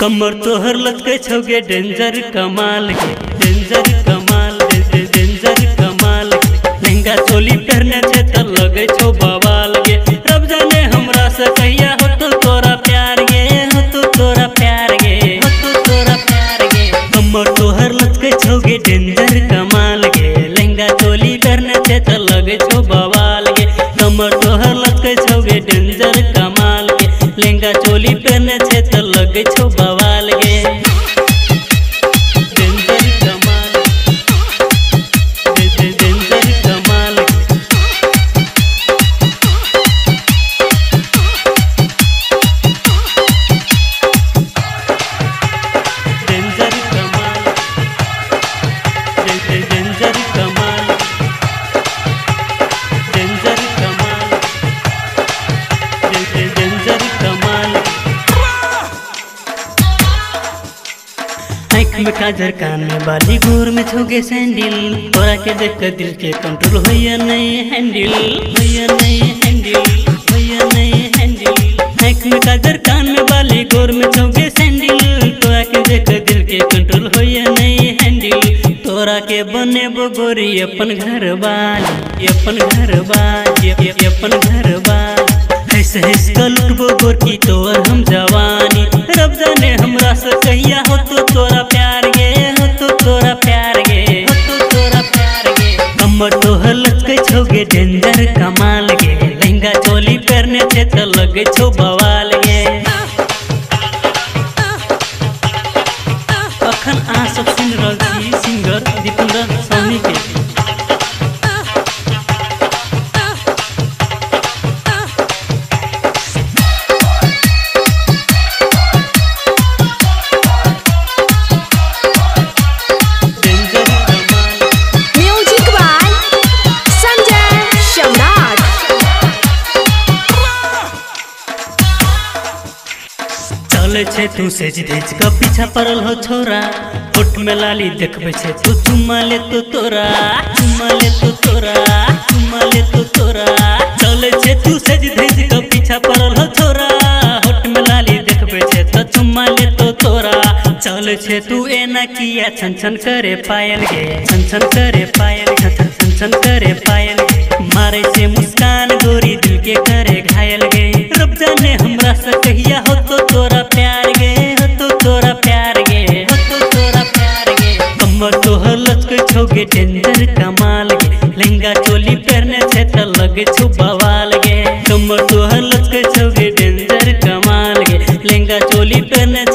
कमर तोहर लटके छौगे डेंजर कमाल के डेंजर कमाल डेंजर कमाल लहंगा चोली पहनने छे त लगे छौ बवाल गे। रब जाने हमरा से कहिया हो तो तोरा प्यार गे हो तो तोरा प्यार गे हो तो तोरा प्यार गे। कमर तोहर लटके छौगे डेंजर कमाल गे लहंगा चोली पहनने छे त लगे छौ बवाल गे। कमर तोहर लटके छौगे डेंजर कमाल गे लहंगा चोली पहनने छे त लगे छौ बवाल गे। डेंजर कमाल डेंजर कमाल डेंजर कमाल डेंजर कमाल डेंजर कमाल डेंजर कमाल। आँख में काजर कान में बाली गोर में छौगे सैंडल तोरा के देख कर दिल के कंट्रोल होइया नहीं हैंडल होइया नहीं हैंडल होइया नहीं हैंडल। आँख में काजर कान में बाली गोर में छौगे सैंडल तोरा के देख कर दिल के कंट्रोल होइया नहीं हैंडल। तोरा के बने गोरी अपन घर वाली अपन घर वाली अपन घर वाली ऐसे ऐसे लुटबो गोर की तोर हम जवानी। रब जाने हमरा से कहिया हो तो तोरा प्यार गे हो तो तोरा प्यार गे हो तो तोरा प्यार गे। कमर तोहर लटके छौगे डेंजर कमाल गे लहंगा चोली पहनने छे त लगे छौ बवाल गे। अखन अहाँ सब सुन रहल छी सिंगर दीपेंद्र सोनी के। चले छे तू सेज धीज का पीछा पड़ल हो छोरा होठ में लाली देखबे छे तू चुम्मा ले तो तोरा चुम्मा ले तो तोरा चुम्मा ले तो तोरा। चले छे तू सेज धीज का पीछा पड़ल हो छोरा होठ में लाली देखबे छे तो चुम्मा ले तो तोरा। चले छे तू एना किया छन छन करे पायल गे छन छन करे पायल छन छन करे पायल मारे से मुस्कान गोरी दिल के करे घायल गे। रब जाने हमरा से कहिया हो तो तोरा प्यार गे हो तो तोरा प्यार गे हो तो तोरा प्यार गे। कमर तोहर लटके छौगे डेंजर कमाल गे लहंगा चोली पहनने छे त लगे छौ बवाल गे। कमर तोहर लटके छौगे डेंजर कमाल गे लहंगा चोली पहनने